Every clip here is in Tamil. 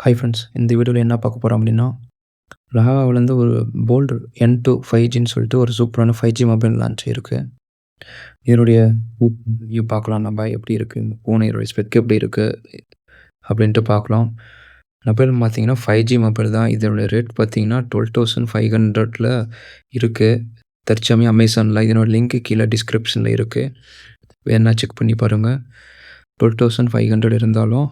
Hi friends. இந்த வீடியோல என்ன பார்க்க போறோம் அப்டின்னா, லாவாவிலேருந்து ஒரு போல்ட் N2 5Gன்னு சொல்லிட்டு ஒரு சூப்பரான 5G மொபைல் லான்ச் ஆயிருக்கு. இதனுடைய ரிவ்யூ பார்க்கலாம் நம்ம எப்படி இருக்கு, இந்த ஃபோனுடைய ஸ்பெக் எப்படி இருக்கு அப்படின்ட்டு பார்க்கலாம். மொபைல் பார்த்தீங்கன்னா 5G மொபைல் தான். இதனுடைய ரேட் பார்த்தீங்கன்னா 12,500ல இருக்கு. தற்சமயம் அமேசான்ல. இதனோட லிங்க் கீழ டிஸ்கிரிப்ஷன்ல இருக்கு. வேணுனா செக் பண்ணி பாருங்க. 12,500 இருந்தாலும்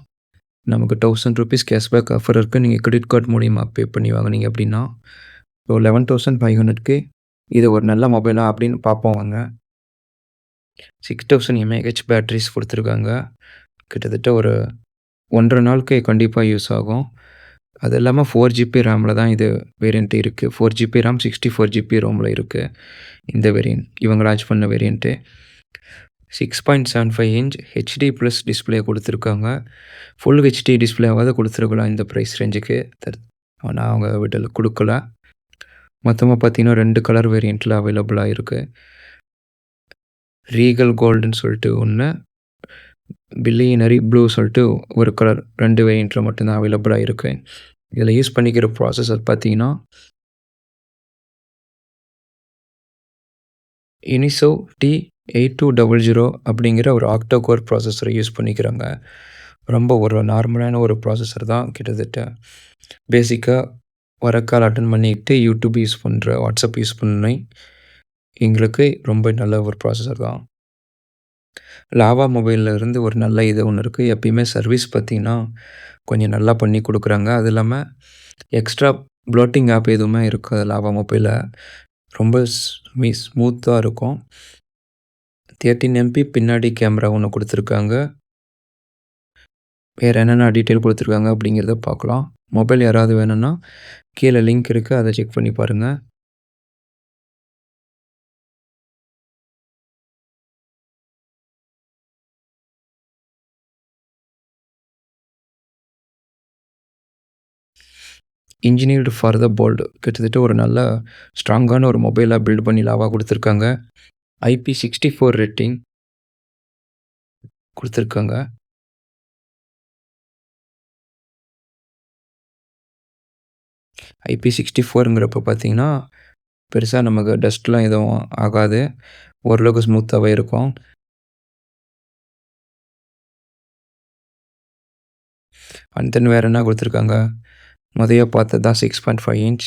நமக்கு ₹1000 கேஷ்பேக் ஆஃபர் இருக்கு. நீங்க கிரெடிட் கார்ட் மூலியமா பே பண்ணி வாங்குனீங்க அப்டின்னா, இப்போ 11,500க்கு இது ஒரு நல்ல மொபைலா அப்டின்னு பார்ப்போம் வாங்க. 6000 mAh பேட்டரிஸ் குடுத்துருக்காங்க. கிட்டத்தட்ட ஒரு 1 1/2 நாளுக்கு கண்டிப்பா யூஸ் ஆகும். அது இல்லாம 4 ஜிபி ரேம்ல தான் இது வேரியன்ட் இருக்கு. 4 ஜிபி ரேம், 64 ஜிபி ரோம்ல இருக்கு. இந்த வேரியன்ட் இவங்க லான்ச் பண்ண variant. 6.75 inch HD plus display குடுத்துருக்காங்க. ஃபுல் HD டிஸ்ப்ளேவாவது குடுத்துருக்கலாம் இந்த பிரைஸ் ரேஞ்சுக்கு. ஆனா அவங்க குடுக்கல. மொத்தமா பார்த்தீங்கன்னா 2 கலர் வேரியன்ட்ல அவைலபிளா இருக்கு. ரீகல் கோல்டுன்னு சொல்லிட்டு ஒண்ணு, பில்லியனரி ப்ளூ சொல்லிட்டு ஒரு கலர் 2 வேரியன்ட்ல மட்டும் தான் அவைலபிளா இருக்கு. இதில யூஸ் பண்ணிக்கிற ப்ராசஸர் பார்த்தீங்கன்னா, யுனிசோ T8200 அப்படிங்கிற ஒரு ஆக்டோ கோர் ப்ராசஸரை யூஸ் பண்ணிக்கிறாங்க. ரொம்ப ஒரு நார்மலான ஒரு ப்ராசஸர் தான். கிட்டத்தட்ட பேசிக்கா வர கால் அட்டெண்ட் பண்ணிட்டு யூடியூப் யூஸ் பண்ற, வாட்ஸ்அப் யூஸ் பண்ணி எங்களுக்கு ரொம்ப நல்ல ஒரு ப்ராசஸர் தான். லாவா மொபைல்ல இருந்து ஒரு நல்ல இது ஒண்ணு இருக்கு. எப்பயுமே சர்வீஸ் பார்த்தீங்கன்னா, கொஞ்சம் நல்லா பண்ணி குடுக்குறாங்க. அது இல்லாம எக்ஸ்ட்ரா ப்ளோட்டிங் ஆப் எதுவுமே இருக்காது லாவா மொபைல்ல. ரொம்ப ஸ்மூத்தா இருக்கும். 13 MP பின்னாடி கேமரா ஒண்ணு குடுத்துருக்காங்க. வேற என்னென்ன டீட்டெயில் குடுத்துருக்காங்க அப்படிங்கிறத பார்க்கலாம். மொபைல் யாராவது வேணும்னா, கீழ லிங்க் இருக்கு. அத செக் பண்ணி பாருங்க. Engineered for the bold. கிட்டத்தட்ட ஒரு நல்ல ஸ்ட்ராங்கான ஒரு மொபைலா பில்ட் பண்ணி லாவா குடுத்துருக்காங்க. IP64 ரேட்டிங் குடுத்துருக்காங்க. IP64ங்கிறப்ப பார்த்தீங்கன்னா, பெருசா நமக்கு டஸ்ட்லாம் எதுவும் ஆகாது. ஓரளவுக்கு ஸ்மூத்தாவே இருக்கும். அண்ட் தென் வேற என்ன குடுத்துருக்காங்க? மொதயே பார்த்தது தான் 6.5 இன்ச்.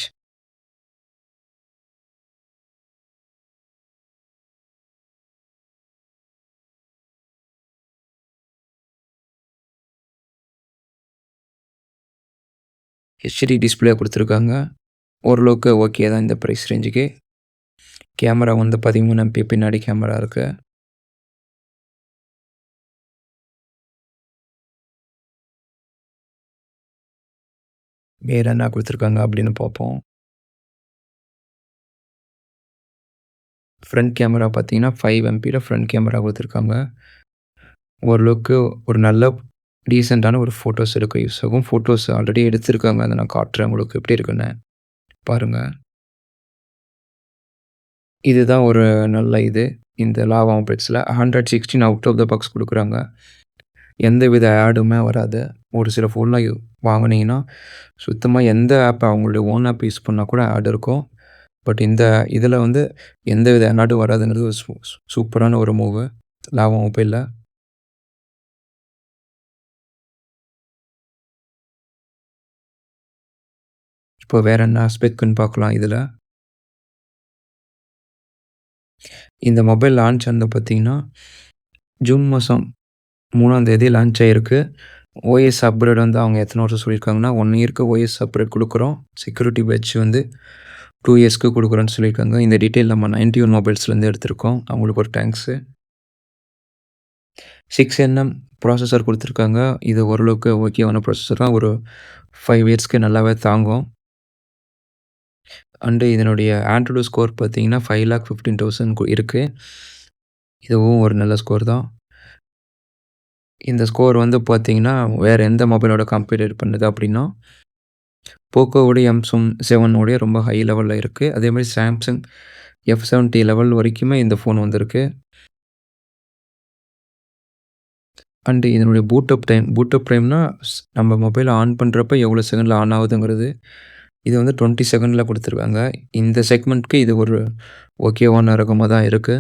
HD டிஸ்ப்ளே குடுத்துருக்காங்க. ஓரளவுக்கு ஓகே தான் இந்த பிரைஸ் ரேஞ்சுக்கு. கேமரா வந்து 13 MP பின்னாடி கேமரா இருக்கு. வேற என்ன குடுத்துருக்காங்க அப்படின்னு பார்ப்போம். ஃப்ரண்ட் கேமரா பார்த்தீங்கன்னா, 5 MPல ஃப்ரண்ட் கேமரா குடுத்துருக்காங்க. ஓரளவுக்கு ஒரு நல்ல டீசென்ட்டான ஒரு ஃபோட்டோஸ் எடுக்க யூஸ் ஆகும். ஃபோட்டோஸ் ஆல்ரெடி எடுத்திருக்காங்க. அத நான் காட்டுறேன் உங்களுக்கு எப்படி இருக்குன்னு. பாருங்க. இதுதான் ஒரு நல்ல இது. இந்த லாவா மொபைல்ஸ்ல 116 அவுட் ஆஃப் த பாக்ஸ் குடுக்குறாங்க. எந்தவித ஆடுமே வராது. ஒரு சில ஃபோன்லாம் வாங்குனீங்கன்னா, சுத்தமா எந்த ஆப் அவங்களுடைய ஓன் ஆப் யூஸ் பண்ணா கூட ஆட் இருக்கும். பட் இந்த இதில வந்து எந்தவித ஆடும் வராதுங்கிறது ஒரு சூப்பரான ஒரு மூவு லாவா மொபைல்ல. இப்போ வேற என்ன ஸ்பெக்குன்னு பார்க்கலாம் இதுல. இந்த மொபைல் லான்ச் வந்து பார்த்தீங்கன்னா, ஜூன் மாசம் 3ஆம் தேதி லான்ச் ஆயிருக்கு. ஓஎஸ் அப்கிரேட் வந்து அவங்க எத்தன வருஷம் சொல்லியிருக்காங்கன்னா, 1 இயர்க்கு ஓஎஸ் அப்கிரேட் குடுக்குறோம். செக்யூரிட்டி பேட்ச் வந்து 2 இயர்ஸ்க்கு குடுக்குறோம்னு சொல்லியிருக்காங்க. இந்த டீட்டெயில் நம்ம 91 மொபைல்ஸ்லேருந்து எடுத்திருக்கோம். அவங்களுக்கு ஒரு தேங்க்ஸு. 6nm ப்ராசஸர் குடுத்துருக்காங்க. இது ஓரளவுக்கு ஓகேவான ப்ராசஸர் தான். ஒரு 5 இயர்ஸ்க்கு நல்லாவே தாங்கும். அண்ட் இதனுடைய ஆண்ட்ராய்டு ஸ்கோர் பார்த்தீங்கன்னா, 5,15,000 இருக்கு. இதுவும் ஒரு நல்ல ஸ்கோர் தான். இந்த ஸ்கோர் வந்து பார்த்தீங்கன்னா, வேற எந்த மொபைலோட கம்பேர் பண்ணுது அப்படின்னா, போக்கோவோட M7 உடைய ரொம்ப ஹை லெவல்ல இருக்கு. அதேமாரி Samsung F70 லெவல் வரைக்குமே இந்த ஃபோன் வந்திருக்கு. அண்ட் இதனுடைய பூட் அப் டைம்னா நம்ம மொபைல ஆன் பண்றப்ப எவ்வளோ செகண்ட்ல ஆன் ஆகுதுங்கிறது. இது வந்து 20 செகண்ட்ல குடுத்துருக்காங்க. இந்த செக்மெண்ட்க்கு இது ஒரு ஓகேவான ரகமா தான் இருக்கு.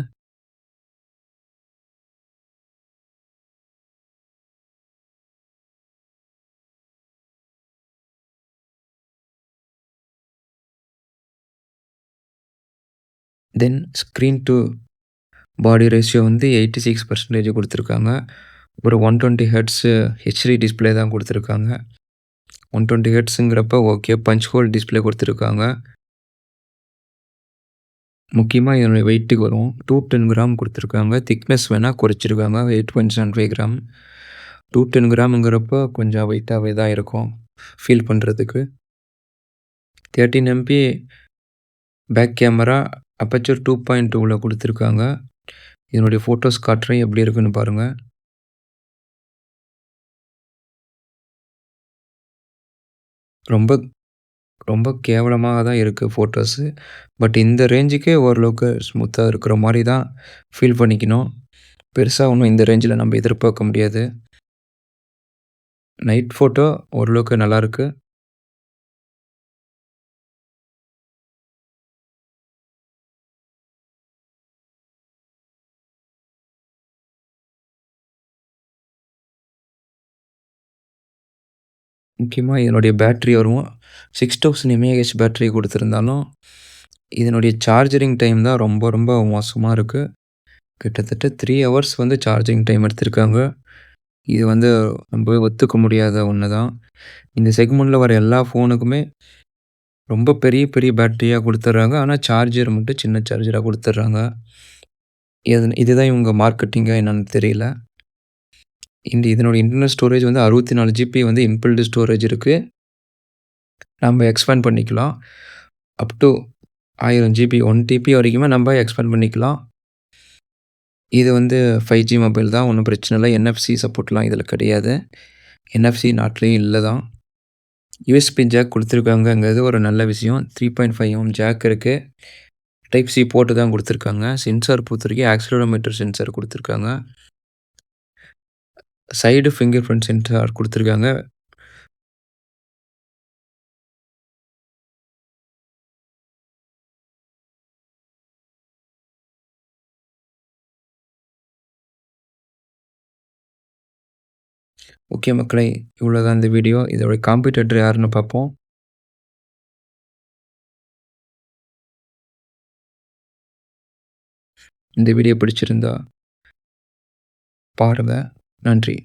தென் ஸ்க்ரீன் டூ பாடி ரேஷியோ வந்து 86% குடுத்துருக்காங்க. ஒரு 120 ஹெர்ட்ஸ் ஹெச்டி டிஸ்ப்ளே தான் குடுத்துருக்காங்க. 120 ஹெர்ட்ஸுங்கிறப்ப ஓகே. பஞ்ச் ஹோல் டிஸ்ப்ளே குடுத்துருக்காங்க. முக்கியமா இதனுடைய வெயிட்டுக்கு வரும். 210 கிராம் குடுத்துருக்காங்க. திக்னஸ் வேணா குறைச்சிருக்காங்க. 8.75 கிராம். 210 கிராம்ங்கிறப்போ கொஞ்சம் வெயிட்டாவே தான் இருக்கும். ஃபீல் பண்றதுக்கு. 13 எம்பி பேக் கேமரா அப்பச்சர் 2.2ல குடுத்துருக்காங்க. இதனுடைய ஃபோட்டோஸ் காட்டுறேன் எப்படி இருக்குன்னு பாருங்க. ரொம்ப ரொம்ப கேவலமா தான் இருக்கு ஃபோட்டோஸு. பட் இந்த ரேஞ்சுக்கே ஓரளவுக்கு ஸ்மூத்தா இருக்கிற மாரி தான் ஃபீல் பண்ணிக்கணும். பெருசா ஒண்ணும் இந்த ரேஞ்சில நம்ம எதிர்பார்க்க முடியாது. நைட் ஃபோட்டோ ஓரளவுக்கு நல்லாருக்கு. முக்கியமா இதனுடைய பேட்டரி வரும். 6000 எம்ஏஹெச் பேட்டரி குடுத்திருந்தாலும், இதனுடைய சார்ஜரிங் டைம் தான் ரொம்ப ரொம்ப மோசமா இருக்கு. கிட்டத்தட்ட 3 ஹவர்ஸ் வந்து சார்ஜிங் டைம் எடுத்திருக்காங்க. இது வந்து ரொம்பவே ஒத்துக்க முடியாத ஒண்ணு தான். இந்த செக்மெண்ட்ல வர எல்லா ஃபோனுக்குமே ரொம்ப பெரிய பெரிய பேட்டரியா குடுத்துர்றாங்க. ஆனா சார்ஜர் மட்டும் சின்ன சார்ஜரா குடுத்துர்றாங்க. இதுதான் இவங்க மார்க்கெட்டிங்கா என்னன்னு தெரியல. இதனுடைய இன்டர்னல் ஸ்டோரேஜ் வந்து 64 ஜிபி வந்து இன்பில்ட் ஸ்டோரேஜ் இருக்கு. நம்ம எக்ஸ்பேண்ட் பண்ணிக்கலாம். அப் டூ 1000 ஜிபி 1 டிபி வரைக்குமே நம்ம எக்ஸ்பேண்ட் பண்ணிக்கலாம். இது வந்து 5G மொபைல் தான். ஒண்ணும் பிரச்சனை இல்ல. NFC சப்போர்ட்லாம் இதில கிடையாது. NFC நாட்லயும் இல்ல தான். USB ஜாக் குடுத்துருக்காங்கங்கிறது ஒரு நல்ல விஷயம். 3.5 ஜாக் இருக்கு. டைப் சி போர்ட் தான் குடுத்துருக்காங்க. சென்சார் பொறுத்தவரைக்கும் ஆக்சிலரோமீட்டர் சென்சார் குடுத்துருக்காங்க. சைடு ஃபிங்கர் பிரிண்ட் சென்சார் குடுத்துருக்காங்க. ஓகே மக்களே! இவ்வளோதான் இந்த வீடியோ. இதோட காம்படிட்டர் யாருன்னு பார்ப்போம். இந்த வீடியோ பிடிச்சிருந்தா பாருங்க. நன்றி.